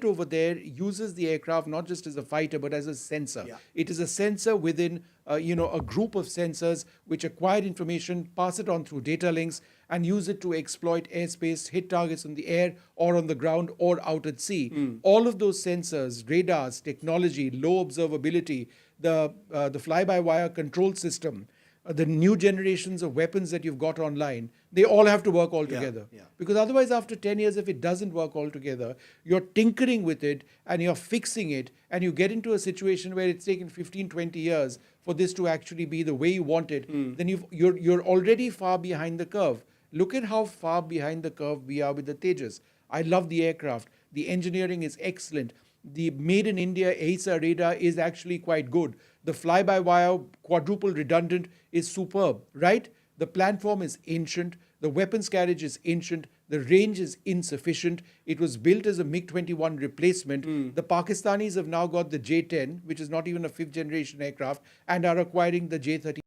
over there uses the aircraft not just as a fighter but as a sensor. Yeah. It is a sensor within a group of sensors which acquire information, pass it on through data links, and use it to exploit airspace, hit targets in the air or on the ground or out at sea. All of those sensors, radars, technology, low observability, the fly-by-wire control system, the new generations of weapons that you've got online, they all have to work all Yeah. together. Yeah. Because otherwise, after 10 years, if it doesn't work all together, you're tinkering with it and you're fixing it, and you get into a situation where it's taken 15, 20 years for this to actually be the way you want it, then you're already far behind the curve. Look at how far behind the curve we are with the Tejas. I love the aircraft. The engineering is excellent. The made in India AESA radar is actually quite good. The fly by wire quadruple redundant is superb, right? The platform is ancient. The weapons carriage is ancient. The range is insufficient. It was built as a MiG 21 replacement. The Pakistanis have now got the J 10, which is not even a fifth generation aircraft, and are acquiring the J 30.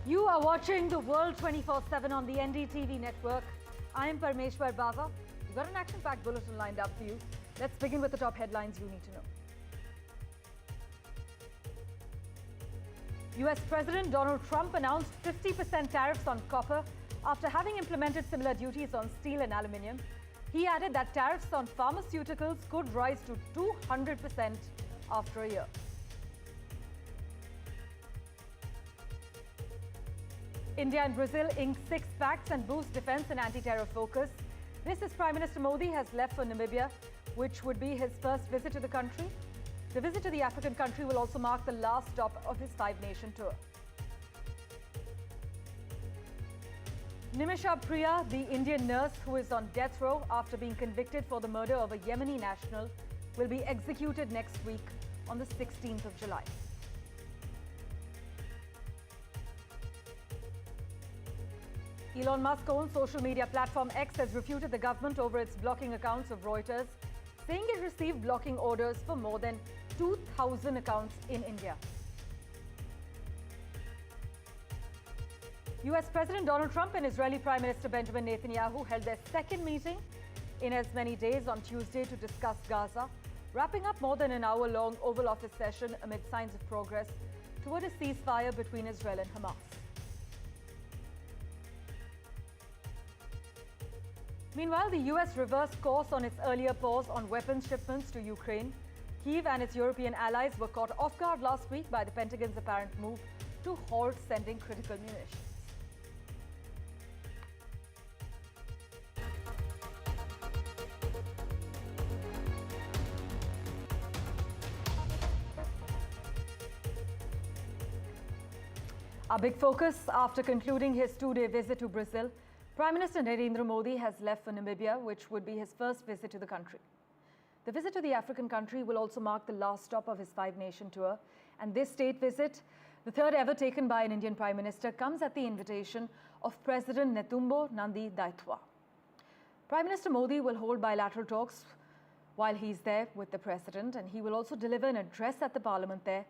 You are watching the world 24/7 on the NDTV network. I am Parmeshwar Bawa. We've got an action-packed bulletin lined up for you. Let's begin with the top headlines you need to know. US President Donald Trump announced 50% tariffs on copper after having implemented similar duties on steel and aluminium. He added that tariffs on pharmaceuticals could rise to 200% after a year. India and Brazil ink 6 pacts and boost defense and anti-terror focus. This is Prime Minister Modi has left for Namibia, which would be his first visit to the country. The visit to the African country will also mark the last stop of his 5-nation tour. Nimisha Priya, the Indian nurse who is on death row after being convicted for the murder of a Yemeni national, will be executed next week on the 16th of July. Elon Musk owns social media platform X has refuted the government over its blocking accounts of Reuters, saying it received blocking orders for more than 2,000 accounts in India. US President Donald Trump and Israeli Prime Minister Benjamin Netanyahu held their second meeting in as many days on Tuesday to discuss Gaza, wrapping up more than an hour-long Oval Office session amid signs of progress toward a ceasefire between Israel and Hamas. Meanwhile, the US reversed course on its earlier pause on weapons shipments to Ukraine. Kyiv and its European allies were caught off guard last week by the Pentagon's apparent move to halt sending critical munitions. Our big focus after concluding his 2-day visit to Brazil, Prime Minister Narendra Modi has left for Namibia, which would be his first visit to the country. The visit to the African country will also mark the last stop of his 5-nation tour. And this state visit, the third ever taken by an Indian Prime Minister, comes at the invitation of President Netumbo Nandi-Ndaitwah. Prime Minister Modi will hold bilateral talks while he's there with the President, and he will also deliver an address at the Parliament there,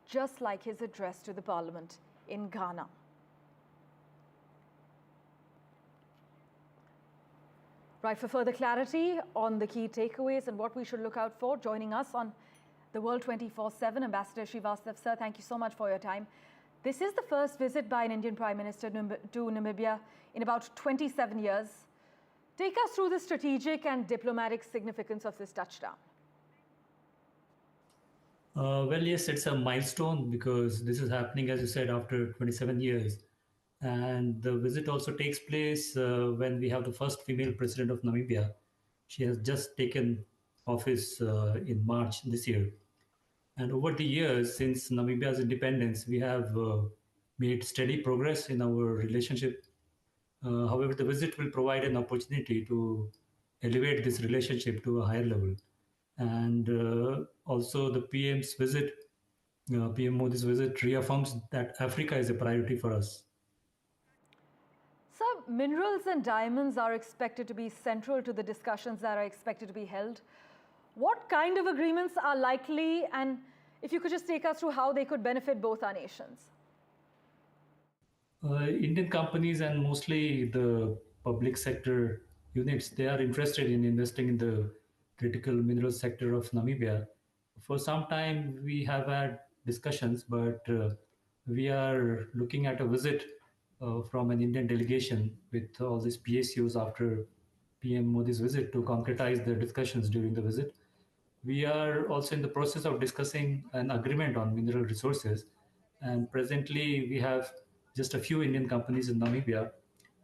just like his address to the Parliament in Ghana. Right, for further clarity on the key takeaways and what we should look out for, joining us on the World 24/7, Ambassador Srivastav, sir, thank you so much for your time. This is the first visit by an Indian Prime Minister to Namibia in about 27 years. Take us through the strategic and diplomatic significance of this touchdown. Well, yes, it's a milestone because this is happening, as you said, after 27 years. And the visit also takes place when we have the first female president of Namibia. She has just taken office in March this year. And over the years, since Namibia's independence, we have made steady progress in our relationship. However, the visit will provide an opportunity to elevate this relationship to a higher level. And also, the PM's visit, PM Modi's visit, reaffirms that Africa is a priority for us. Sir, minerals and diamonds are expected to be central to the discussions that are expected to be held. What kind of agreements are likely, and if you could just take us through how they could benefit both our nations? Indian companies and mostly the public sector units, they are interested in investing in the critical mineral sector of Namibia. For some time, we have had discussions, but we are looking at a visit from an Indian delegation with all these PSUs after PM Modi's visit to concretize the discussions during the visit. We are also in the process of discussing an agreement on mineral resources, and presently we have just a few Indian companies in Namibia.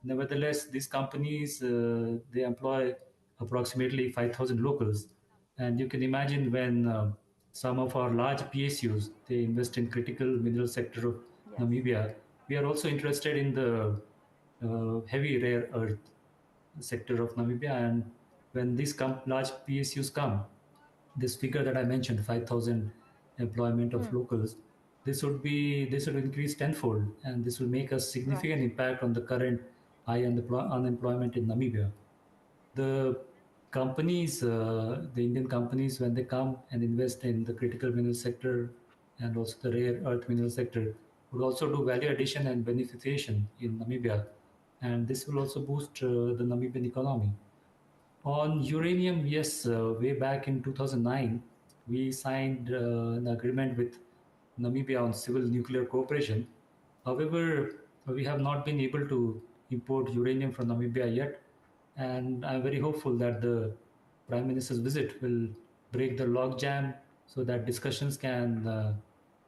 Nevertheless, these companies they employ approximately 5,000 locals, and you can imagine when some of our large PSUs they invest in critical mineral sector of Yes. Namibia. We are also interested in the heavy rare earth sector of Namibia, and when these large PSUs come, this figure that I mentioned, 5,000 employment of locals, this would increase tenfold, and this will make a significant impact on the current high unemployment in Namibia. The companies, the Indian companies, when they come and invest in the critical mineral sector and also the rare earth mineral sector, would also do value addition and beneficiation in Namibia, and this will also boost the Namibian economy. On uranium, yes, way back in 2009, we signed an agreement with Namibia on civil nuclear cooperation. However, we have not been able to import uranium from Namibia yet, and I'm very hopeful that the Prime Minister's visit will break the logjam so that discussions can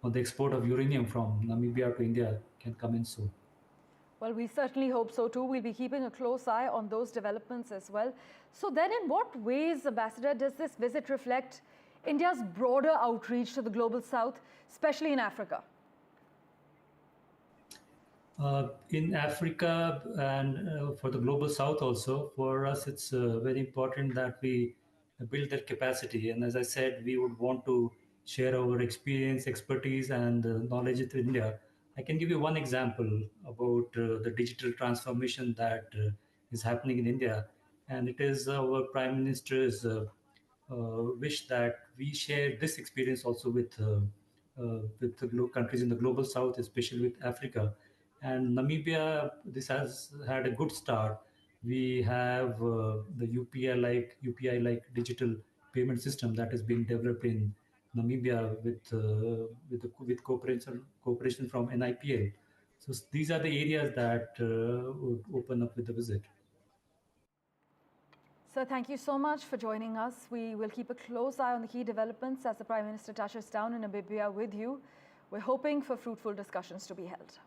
on the export of uranium from Namibia to India can come in soon. Well, we certainly hope so too. We'll be keeping a close eye on those developments as well. So then in what ways, Ambassador, does this visit reflect India's broader outreach to the global south, especially in Africa? In Africa and for the global south also, for us it's very important that we build that capacity. And as I said, we would want to share our experience, expertise, and knowledge with India. I can give you one example about the digital transformation that is happening in India. And it is our Prime Minister's wish that we share this experience also with the countries in the global south, especially with Africa. And Namibia, this has had a good start. We have the UPI like digital payment system that is being developed in Namibia with cooperation from NIPL. So these are the areas that would open up with the visit. Sir, thank you so much for joining us. We will keep a close eye on the key developments as the Prime Minister touches down in Namibia with you. We're hoping for fruitful discussions to be held.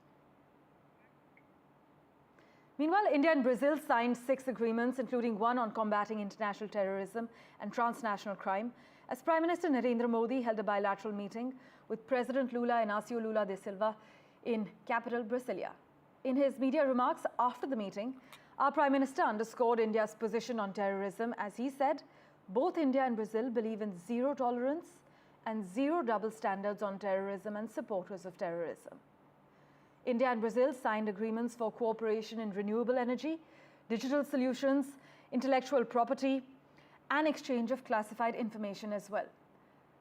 Meanwhile, India and Brazil signed 6 agreements, including one on combating international terrorism and transnational crime, as Prime Minister Narendra Modi held a bilateral meeting with President Lula Inácio Lula da Silva in capital Brasilia. In his media remarks after the meeting, our Prime Minister underscored India's position on terrorism as he said, both India and Brazil believe in zero tolerance and zero double standards on terrorism and supporters of terrorism. India and Brazil signed agreements for cooperation in renewable energy, digital solutions, intellectual property, and exchange of classified information as well.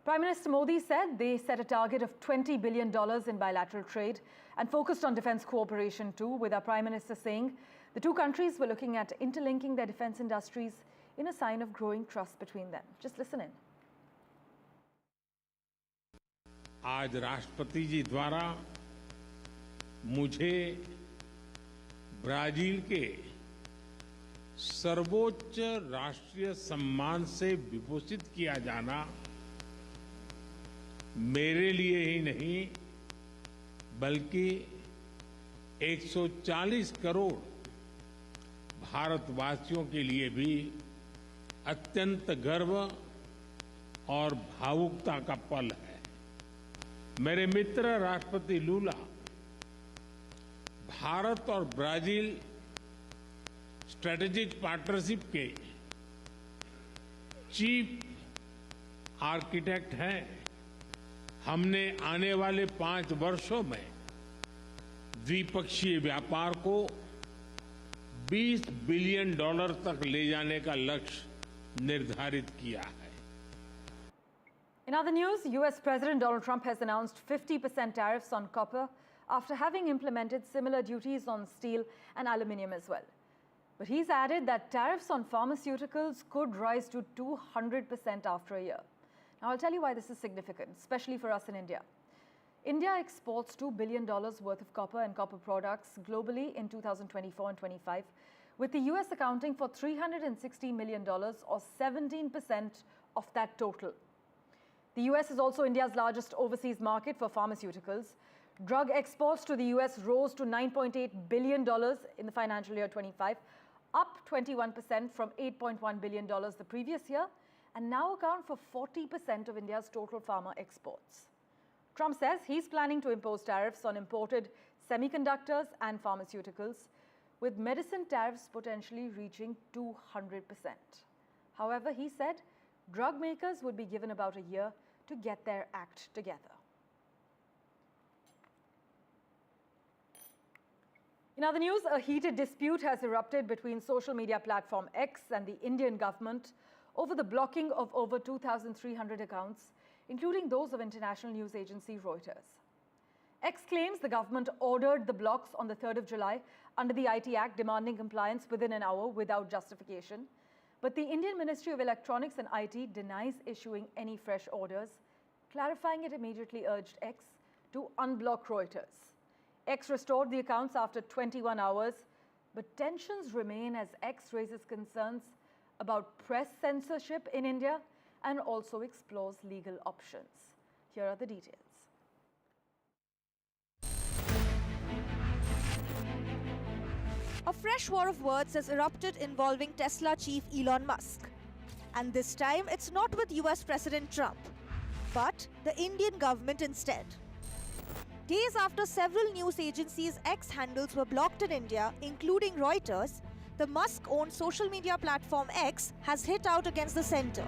Prime Minister Modi said they set a target of $20 billion in bilateral trade and focused on defense cooperation too, with our Prime Minister saying the two countries were looking at interlinking their defense industries in a sign of growing trust between them. Just listen in. आज राष्ट्रपति जी द्वारा मुझे Brazil के सर्वोच्च राष्ट्रीय सम्मान से विभूषित किया जाना मेरे लिए ही नहीं बल्कि 140 करोड़ भारतवासियों के लिए भी अत्यंत गर्व और भावुकता का पल है। मेरे मित्र राष्ट्रपति लूला भारत और ब्राजील स्ट्रेटेजिक पार्टनरशिप के चीफ आर्किटेक्ट हैं। हमने आने वाले 5 वर्षों में द्विपक्षीय व्यापार को $20 बिलियन तक ले जाने का लक्ष्य निर्धारित किया है। In other news, US President Donald Trump has announced 50% tariffs on copper after having implemented similar duties on steel and aluminium as well. But he's added that tariffs on pharmaceuticals could rise to 200% after a year. Now, I'll tell you why this is significant, especially for us in India. India exports $2 billion worth of copper and copper products globally in 2024 and 25, with the US accounting for $360 million or 17% of that total. The US is also India's largest overseas market for pharmaceuticals. Drug exports to the US rose to $9.8 billion in the financial year 25, up 21% from $8.1 billion the previous year, and now account for 40% of India's total pharma exports. Trump says he's planning to impose tariffs on imported semiconductors and pharmaceuticals, with medicine tariffs potentially reaching 200%. However, he said drug makers would be given about a year to get their act together. In other news, a heated dispute has erupted between social media platform X and the Indian government over the blocking of over 2,300 accounts, including those of international news agency Reuters. X claims the government ordered the blocks on the 3rd of July under the IT Act, demanding compliance within an hour without justification. But the Indian Ministry of Electronics and IT denies issuing any fresh orders. Clarifying it, immediately urged X to unblock Reuters. X restored the accounts after 21 hours, but tensions remain as X raises concerns about press censorship in India and also explores legal options. Here are the details. A fresh war of words has erupted involving Tesla chief Elon Musk. And this time, it's not with US President Trump, but the Indian government instead. Days after several news agencies' X handles were blocked in India, including Reuters, the Musk-owned social media platform X has hit out against the center,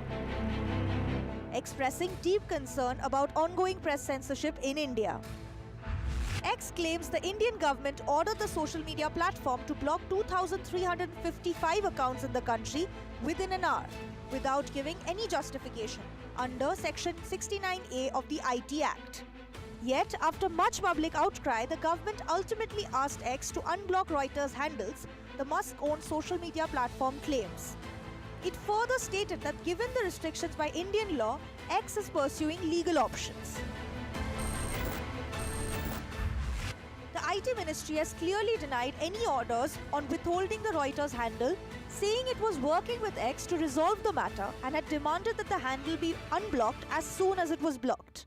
expressing deep concern about ongoing press censorship in India. X claims the Indian government ordered the social media platform to block 2,355 accounts in the country within an hour, without giving any justification, under Section 69A of the IT Act. Yet, after much public outcry, the government ultimately asked X to unblock Reuters' handles, the Musk-owned social media platform claims. It further stated that given the restrictions by Indian law, X is pursuing legal options. The IT ministry has clearly denied any orders on withholding the Reuters handle, saying it was working with X to resolve the matter and had demanded that the handle be unblocked as soon as it was blocked.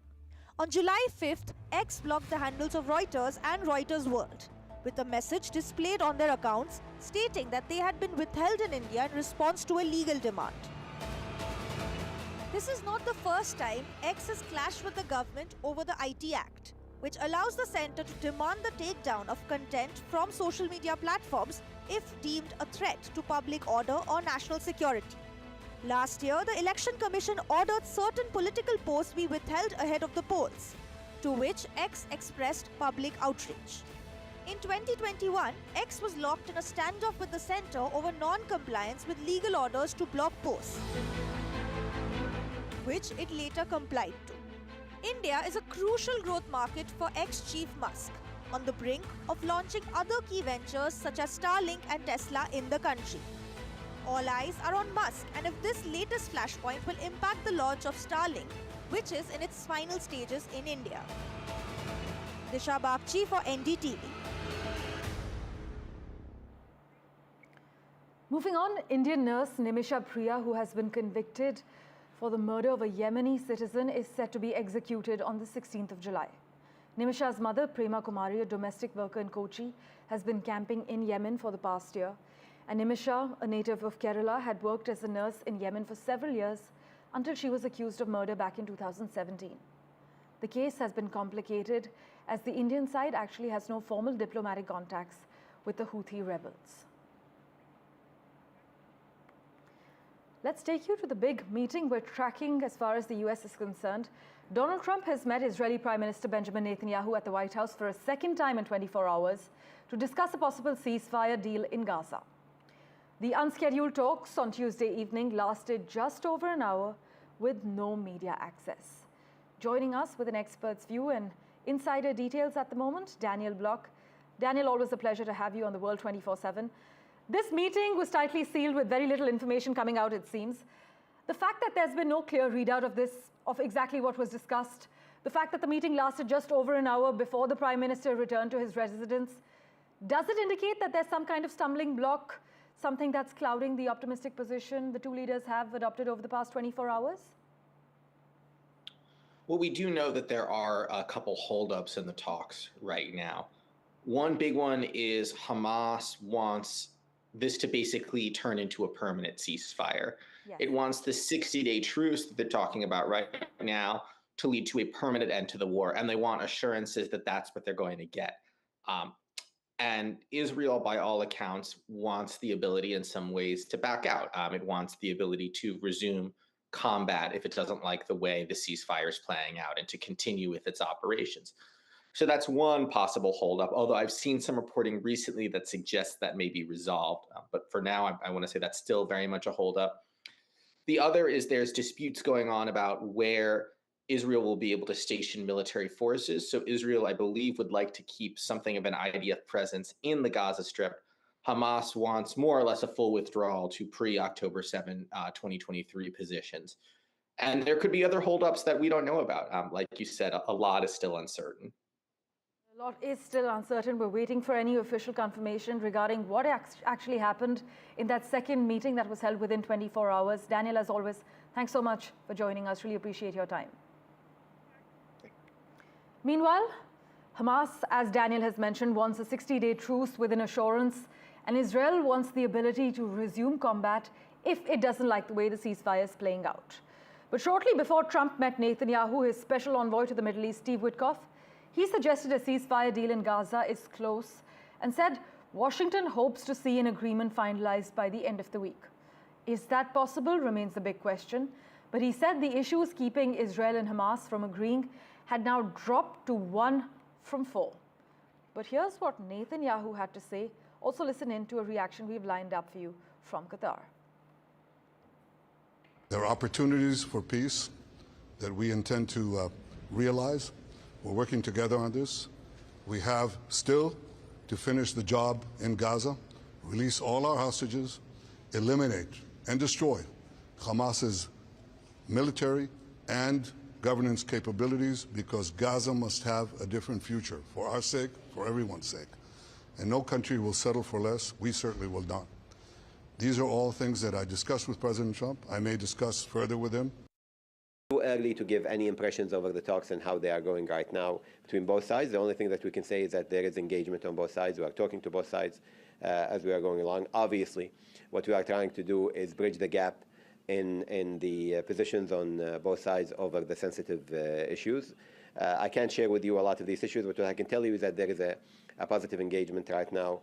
On July 5th, X blocked the handles of Reuters and Reuters World, with a message displayed on their accounts stating that they had been withheld in India in response to a legal demand. This is not the first time X has clashed with the government over the IT Act, which allows the centre to demand the takedown of content from social media platforms if deemed a threat to public order or national security. Last year, the Election Commission ordered certain political posts be withheld ahead of the polls, to which X expressed public outrage. In 2021, X was locked in a standoff with the centre over non-compliance with legal orders to block posts, which it later complied to. India is a crucial growth market for ex-Chief Musk, on the brink of launching other key ventures such as Starlink and Tesla in the country. All eyes are on Musk, and if this latest flashpoint will impact the launch of Starlink, which is in its final stages in India. Disha Bagchi for NDTV. Moving on, Indian nurse Nimisha Priya, who has been convicted for the murder of a Yemeni citizen, is set to be executed on the 16th of July. Nimisha's mother, Prema Kumari, a domestic worker in Kochi, has been camping in Yemen for the past year. And Nimisha, a native of Kerala, had worked as a nurse in Yemen for several years until she was accused of murder back in 2017. The case has been complicated as the Indian side actually has no formal diplomatic contacts with the Houthi rebels. Let's take you to the big meeting we're tracking as far as the US is concerned. Donald Trump has met Israeli Prime Minister Benjamin Netanyahu at the White House for a second time in 24 hours to discuss a possible ceasefire deal in Gaza. The unscheduled talks on Tuesday evening lasted just over an hour with no media access. Joining us with an expert's view and insider details at the moment, Daniel Block. Daniel, always a pleasure to have you on the World 24/7. This meeting was tightly sealed with very little information coming out, it seems. The fact that there's been no clear readout of exactly what was discussed, the fact that the meeting lasted just over an hour before the Prime Minister returned to his residence, does it indicate that there's some kind of stumbling block, something that's clouding the optimistic position the two leaders have adopted over the past 24 hours? Well, we do know that there are a couple holdups in the talks right now. One big one is Hamas wants this to basically turn into a permanent ceasefire. Yes. It wants the 60-day truce that they're talking about right now to lead to a permanent end to the war, and they want assurances that that's what they're going to get. And Israel, by all accounts, wants the ability in some ways to back out. It wants the ability to resume combat if it doesn't like the way the ceasefire is playing out and to continue with its operations. So that's one possible holdup, although I've seen some reporting recently that suggests that may be resolved. But for now, I want to say that's still very much a holdup. The other is there's disputes going on about where Israel will be able to station military forces. So Israel, I believe, would like to keep something of an IDF presence in the Gaza Strip. Hamas wants more or less a full withdrawal to pre-October 7, 2023 positions. And there could be other holdups that we don't know about. Like you said, a lot is still uncertain. A lot is still uncertain. We're waiting for any official confirmation regarding what actually happened in that second meeting that was held within 24 hours. Daniel, as always, thanks so much for joining us. Really appreciate your time. Meanwhile, Hamas, as Daniel has mentioned, wants a 60-day truce with an assurance, and Israel wants the ability to resume combat if it doesn't like the way the ceasefire is playing out. But shortly before Trump met Netanyahu, his special envoy to the Middle East, Steve Witkoff, he suggested a ceasefire deal in Gaza is close and said Washington hopes to see an agreement finalized by the end of the week. Is that possible remains the big question, but he said the issues keeping Israel and Hamas from agreeing had now dropped to 1 from 4. But here's what Netanyahu had to say. Also listen in to a reaction we've lined up for you from Qatar. There are opportunities for peace that we intend to realize. We're working together on this. We have still to finish the job in Gaza, release all our hostages, eliminate and destroy Hamas's military and governance capabilities, because Gaza must have a different future for our sake, for everyone's sake. And no country will settle for less. We certainly will not. These are all things that I discussed with President Trump. I may discuss further with him. Too early to give any impressions over the talks and how they are going right now between both sides. The only thing that we can say is that there is engagement on both sides. We are talking to both sides as we are going along. Obviously, what we are trying to do is bridge the gap in the positions on both sides over the sensitive issues. I can't share with you a lot of these issues, but what I can tell you is that there is a positive engagement right now.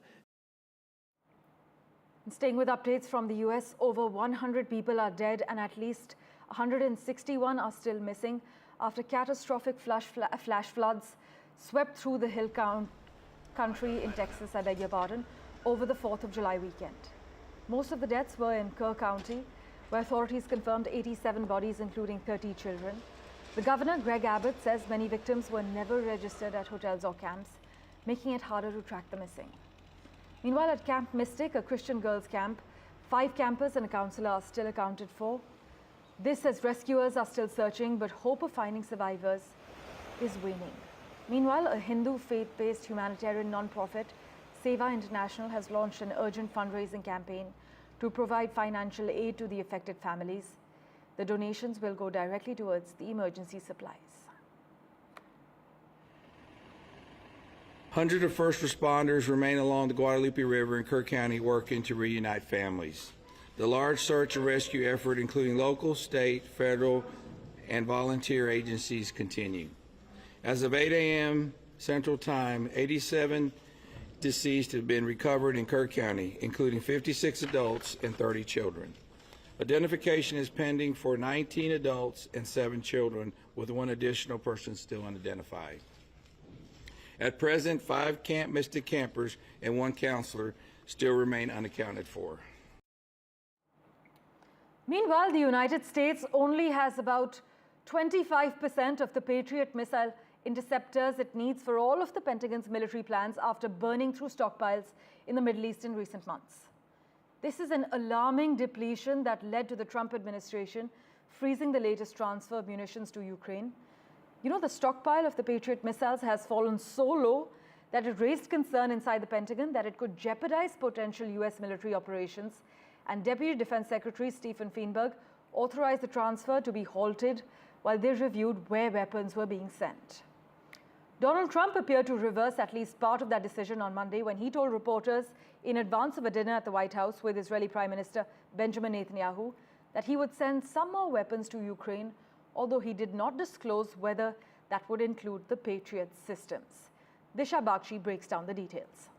Staying with updates from the US, over 100 people are dead and at least 161 are still missing after catastrophic flash floods swept through the hill country in Texas, I beg your pardon, over the 4th of July weekend. Most of the deaths were in Kerr County, where authorities confirmed 87 bodies, including 30 children. The governor, Greg Abbott, says many victims were never registered at hotels or camps, making it harder to track the missing. Meanwhile, at Camp Mystic, a Christian girls' camp, 5 campers and a counselor are still accounted for. This as rescuers are still searching, but hope of finding survivors is waning. Meanwhile, a Hindu faith-based humanitarian non-profit, Seva International, has launched an urgent fundraising campaign to provide financial aid to the affected families. The donations will go directly towards the emergency supplies. Hundreds of first responders remain along the Guadalupe River in Kerr County working to reunite families. The large search and rescue effort, including local, state, federal, and volunteer agencies, continue. As of 8 a.m. Central Time, 87 deceased have been recovered in Kerr County, including 56 adults and 30 children. Identification is pending for 19 adults and 7 children, with 1 additional person still unidentified. At present, 5 Camp Mystic campers and 1 counselor still remain unaccounted for. Meanwhile, the United States only has about 25% of the Patriot missile interceptors it needs for all of the Pentagon's military plans after burning through stockpiles in the Middle East in recent months. This is an alarming depletion that led to the Trump administration freezing the latest transfer of munitions to Ukraine. You know, the stockpile of the Patriot missiles has fallen so low that it raised concern inside the Pentagon that it could jeopardize potential US military operations, and Deputy Defense Secretary Stephen Feinberg authorized the transfer to be halted while they reviewed where weapons were being sent. Donald Trump appeared to reverse at least part of that decision on Monday when he told reporters in advance of a dinner at the White House with Israeli Prime Minister Benjamin Netanyahu that he would send some more weapons to Ukraine, although he did not disclose whether that would include the Patriot systems. Disha Bakshi breaks down the details.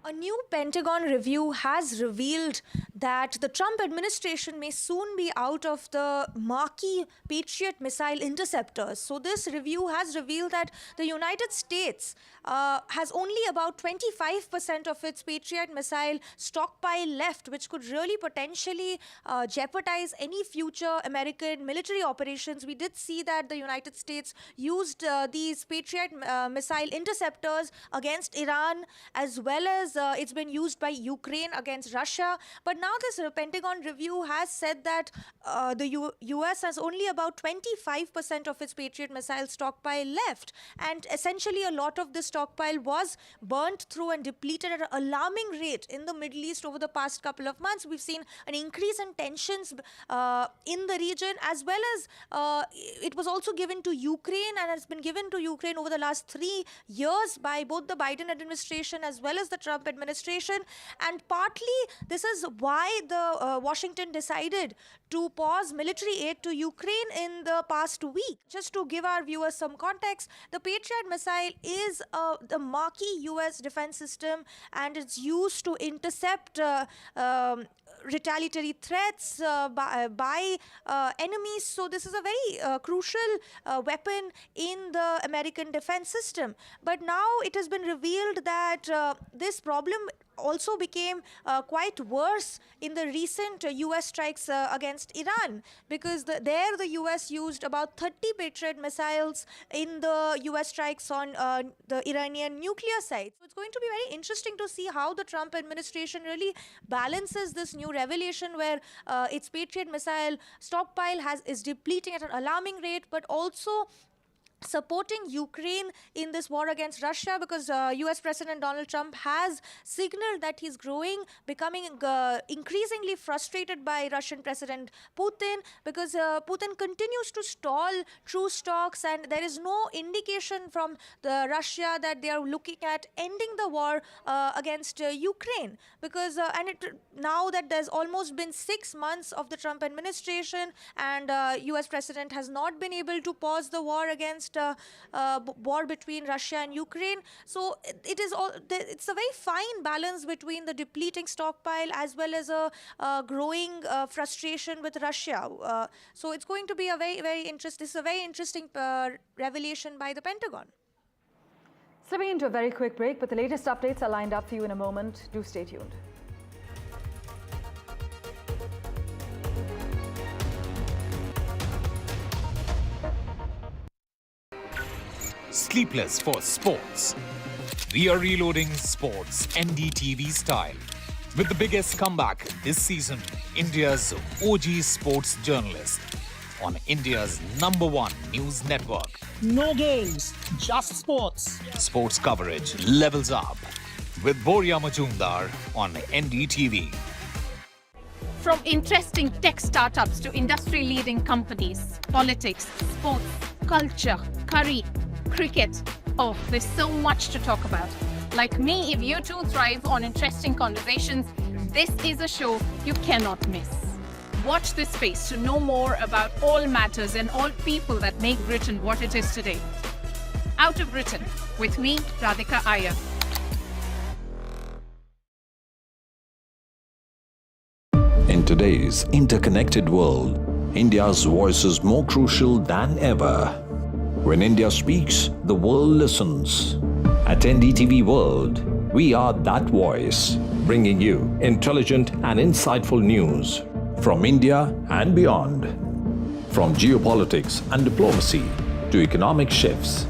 A new Pentagon review has revealed that the Trump administration may soon be out of the marquee Patriot missile interceptors. So this review has revealed that the United States has only about 25% of its Patriot missile stockpile left, which could really potentially jeopardize any future American military operations. We did see that the United States used these Patriot missile interceptors against Iran, as well as it's been used by Ukraine against Russia. But now this Pentagon review has said that the US has only about 25% of its Patriot missile stockpile left. And essentially a lot of this stockpile was burnt through and depleted at an alarming rate in the Middle East over the past couple of months. We've seen an increase in tensions in the region, as well as it was also given to Ukraine and has been given to Ukraine over the last 3 years by both the Biden administration as well as the Trump administration. And partly this is why the Washington decided to pause military aid to Ukraine in the past week. Just to give our viewers some context, the Patriot missile is the marquee US defense system, and it's used to intercept retaliatory threats by enemies. So this is a very crucial weapon in the American defense system. But now it has been revealed that this problem also became quite worse in the recent US strikes against Iran, because there the US used about 30 Patriot missiles in the US strikes on the Iranian nuclear site. So it's going to be very interesting to see how the Trump administration really balances this new revelation where its Patriot missile stockpile is depleting at an alarming rate, but also supporting Ukraine in this war against Russia, because US President Donald Trump has signaled that he's becoming increasingly frustrated by Russian President Putin, because Putin continues to stall truce talks, and there is no indication from Russia that they are looking at ending the war against Ukraine, because now that there's almost been 6 months of the Trump administration, and US President has not been able to pause the war against war between Russia and Ukraine. So it's a very fine balance between the depleting stockpile as well as a growing frustration with Russia. So it's going to be a very interesting revelation by the Pentagon. Slipping into a very quick break, but the latest updates are lined up for you in a moment. Do stay tuned. Sleepless for sports. We are reloading sports NDTV style with the biggest comeback this season. India's OG sports journalist on India's #1 news network. No games, just sports. Sports coverage levels up with Boria Majumdar on NDTV. From interesting tech startups to industry-leading companies, politics, sports, culture, curry, cricket. Oh, there's so much to talk about. Like me, if you too thrive on interesting conversations, this is a show you cannot miss. Watch this space to know more about all matters and all people that make Britain what it is today. Out of Britain, with me, Radhika Iyer. In today's interconnected world, India's voice is more crucial than ever. When India speaks, the world listens. At NDTV World, we are that voice, bringing you intelligent and insightful news, from India and beyond. From geopolitics and diplomacy to economic shifts,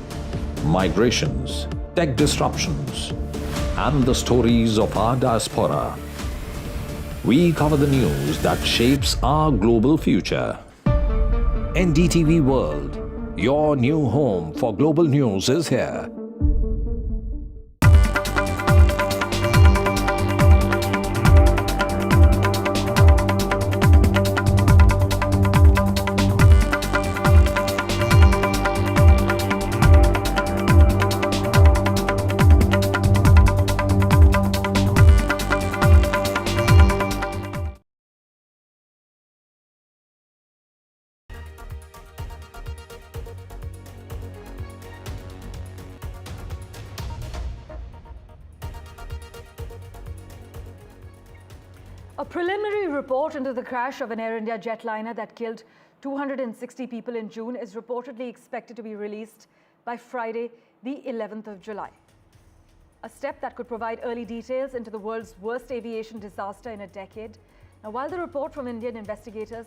migrations, tech disruptions, and the stories of our diaspora. We cover the news that shapes our global future. NDTV World, your new home for global news, is here. A preliminary report into the crash of an Air India jetliner that killed 260 people in June is reportedly expected to be released by Friday, the 11th of July. A step that could provide early details into the world's worst aviation disaster in a decade. Now, while the report from Indian investigators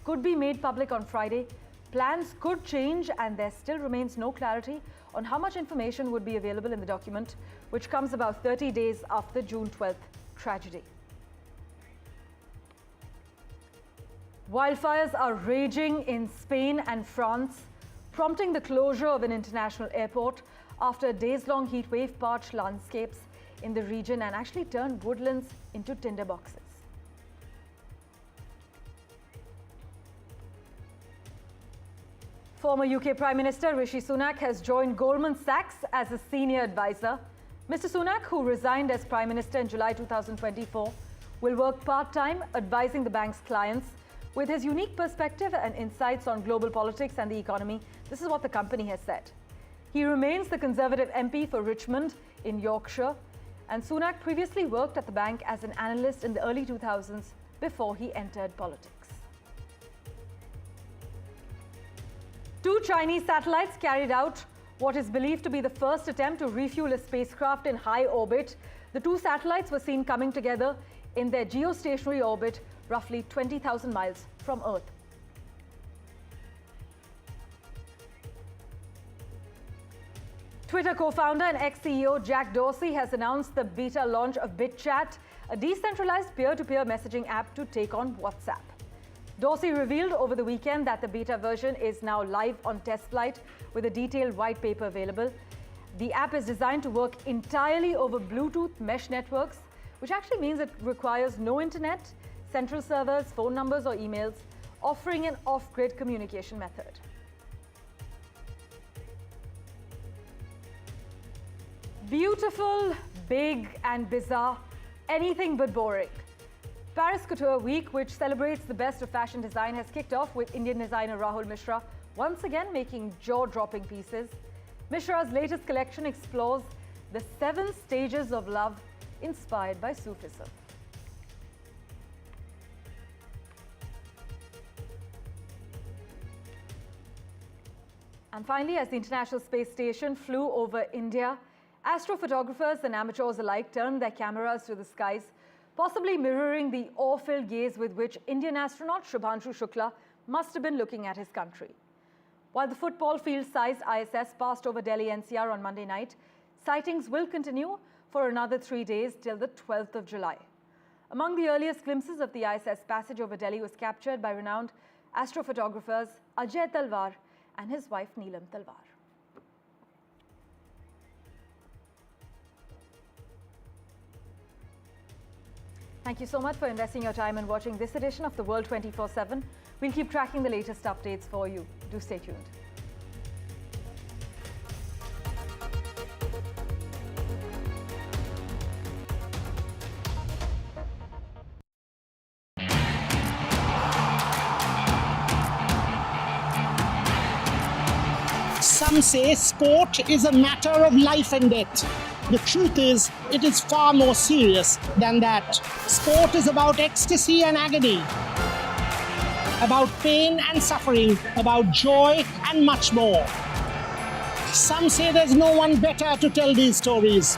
could be made public on Friday, plans could change and there still remains no clarity on how much information would be available in the document, which comes about 30 days after the June 12th tragedy. Wildfires are raging in Spain and France, prompting the closure of an international airport after a days-long heat wave parched landscapes in the region and actually turned woodlands into tinder boxes. Former UK Prime Minister Rishi Sunak has joined Goldman Sachs as a senior advisor. Mr. Sunak, who resigned as Prime Minister in July 2024, will work part-time advising the bank's clients. With his unique perspective and insights on global politics and the economy, this is what the company has said. He remains the Conservative MP for Richmond in Yorkshire, and Sunak previously worked at the bank as an analyst in the early 2000s before he entered politics. 2 Chinese satellites carried out what is believed to be the first attempt to refuel a spacecraft in high orbit. The 2 satellites were seen coming together in their geostationary orbit roughly 20,000 miles from Earth. Twitter co-founder and ex-CEO Jack Dorsey has announced the beta launch of BitChat, a decentralized peer-to-peer messaging app to take on WhatsApp. Dorsey revealed over the weekend that the beta version is now live on test flight with a detailed white paper available. The app is designed to work entirely over Bluetooth mesh networks, which actually means it requires no internet, central servers, phone numbers or emails, offering an off-grid communication method. Beautiful, big and bizarre, anything but boring. Paris Couture Week, which celebrates the best of fashion design, has kicked off with Indian designer Rahul Mishra once again making jaw-dropping pieces. Mishra's latest collection explores the 7 stages of love inspired by Sufism. And finally, as the International Space Station flew over India, astrophotographers and amateurs alike turned their cameras to the skies, possibly mirroring the awe-filled gaze with which Indian astronaut Shubhanshu Shukla must have been looking at his country. While the football field-sized ISS passed over Delhi NCR on Monday night, sightings will continue for another 3 days till the 12th of July. Among the earliest glimpses of the ISS passage over Delhi was captured by renowned astrophotographers Ajay Talwar and his wife Neelam Talwar. Thank you so much for investing your time and watching this edition of The World 24/7. We'll keep tracking the latest updates for you. Do stay tuned. Some say sport is a matter of life and death. The truth is, it is far more serious than that. Sport is about ecstasy and agony, about pain and suffering, about joy and much more. Some say there's no one better to tell these stories.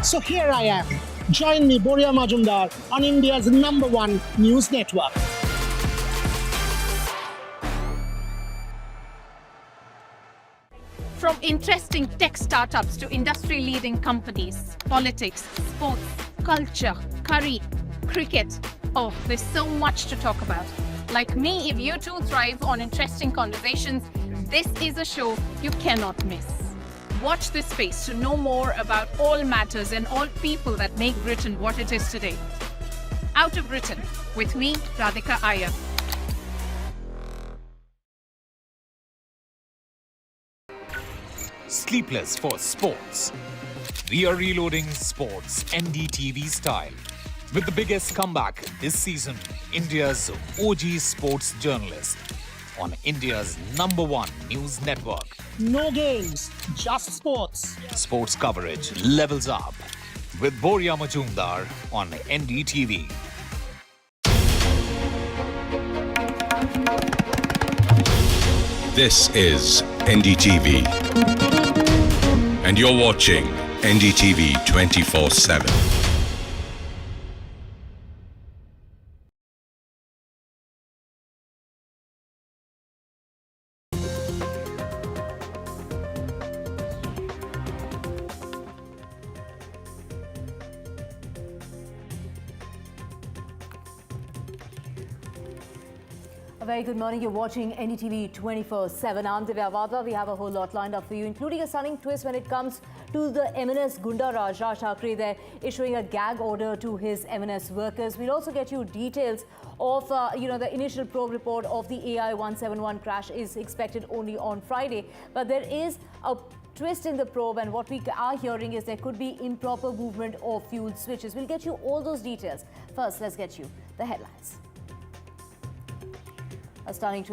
So here I am, Join me, Boria Majumdar, on India's #1 news network. From interesting tech startups to industry-leading companies, politics, sports, culture, curry, cricket. Oh, there's so much to talk about. Like me, if you too thrive on interesting conversations, this is a show you cannot miss. Watch this space to know more about all matters and all people that make Britain what it is today. Out of Britain, with me, Radhika Iyer. Sleepless for sports. We are reloading sports NDTV style. With the biggest comeback this season, India's OG sports journalist on India's #1 news network. No games, just sports. Sports coverage levels up with Boria Majumdar on NDTV. This is NDTV, and you're watching NDTV 24/7. A very good morning. You're watching NDTV 24/7. I'm Divya Wadhwa. We have a whole lot lined up for you, including a stunning twist when it comes to the M&S Gunda Raj. Raj Thackeray there issuing a gag order to his M&S workers. We'll also get you details of, the initial probe report of the AI-171 crash is expected only on Friday. But there is a twist in the probe, and what we are hearing is there could be improper movement of fuel switches. We'll get you all those details. First, let's get you the headlines. A stunning twist.